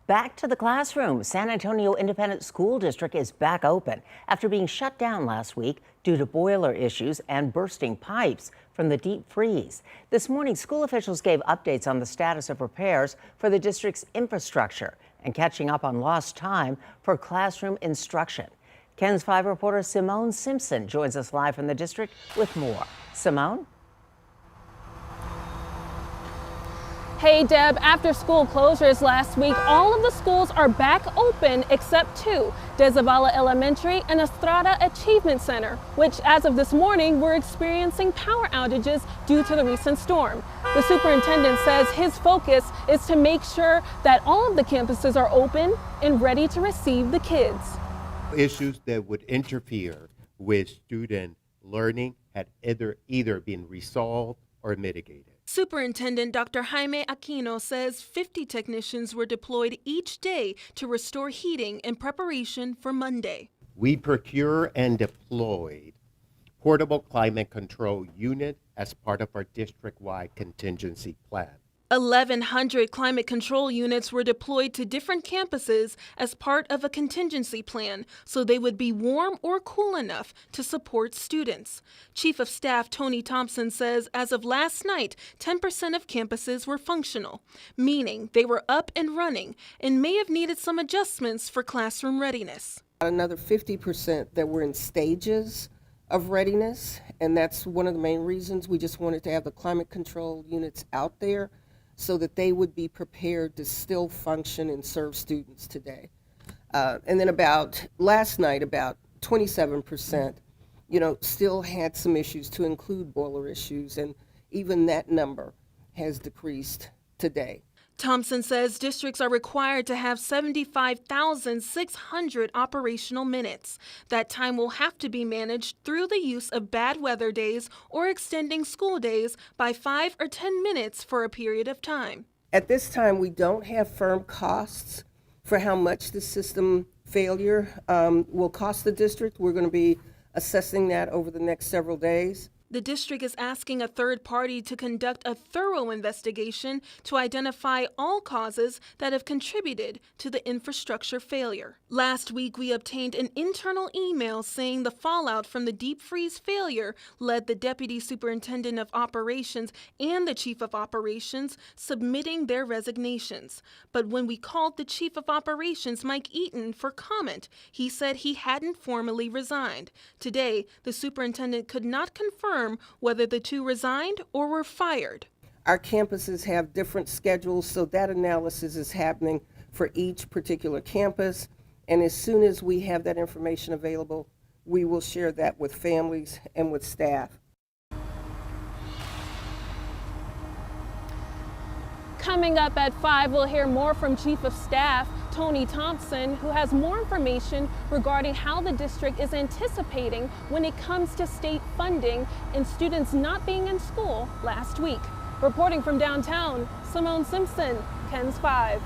Back to the classroom. San Antonio Independent School District is back open after being shut down last week due to boiler issues and bursting pipes from the deep freeze. This morning, school officials gave updates on the status of repairs for the district's infrastructure and catching up on lost time for classroom instruction. KENS 5 reporter Simone Simpson joins us live from the district with more. Simone? Hey Deb, after school closures last week, all of the schools are back open except two, De Zavala Elementary and Estrada Achievement Center, which as of this morning were experiencing power outages due to the recent storm. The superintendent says his focus is to make sure that all of the campuses are open and ready to receive the kids. Issues that would interfere with student learning had either been resolved or mitigated. Superintendent Dr. Jaime Aquino says 50 technicians were deployed each day to restore heating in preparation for Monday. We procure and deployed portable climate control unit as part of our district-wide contingency plan. 1,100 climate control units were deployed to different campuses as part of a contingency plan, so they would be warm or cool enough to support students. Chief of Staff Tony Thompson says as of last night, 10% of campuses were functional, meaning they were up and running and may have needed some adjustments for classroom readiness. Another 50% that were in stages of readiness, and that's one of the main reasons we just wanted to have the climate control units out there, so that they would be prepared to still function and serve students today. And then last night, about 27%, still had some issues, to include boiler issues, and even that number has decreased today. Thompson says districts are required to have 75,600 operational minutes. That time will have to be managed through the use of bad weather days or extending school days by 5 or 10 minutes for a period of time. At this time, we don't have firm costs for how much the system failure will cost the district. We're going to be assessing that over the next several days. The district is asking a third party to conduct a thorough investigation to identify all causes that have contributed to the infrastructure failure. Last week, we obtained an internal email saying the fallout from the deep freeze failure led the Deputy Superintendent of Operations and the Chief of Operations submitting their resignations. But when we called the Chief of Operations, Mike Eaton, for comment, he said he hadn't formally resigned. Today, the superintendent could not confirm whether the two resigned or were fired. Our campuses have different schedules, so that analysis is happening for each particular campus. And as soon as we have that information available, we will share that with families and with staff. Coming up at 5, we'll hear more from Chief of Staff Tony Thompson, who has more information regarding how the district is anticipating when it comes to state funding and students not being in school last week. Reporting from downtown, Simone Simpson, KENS 5.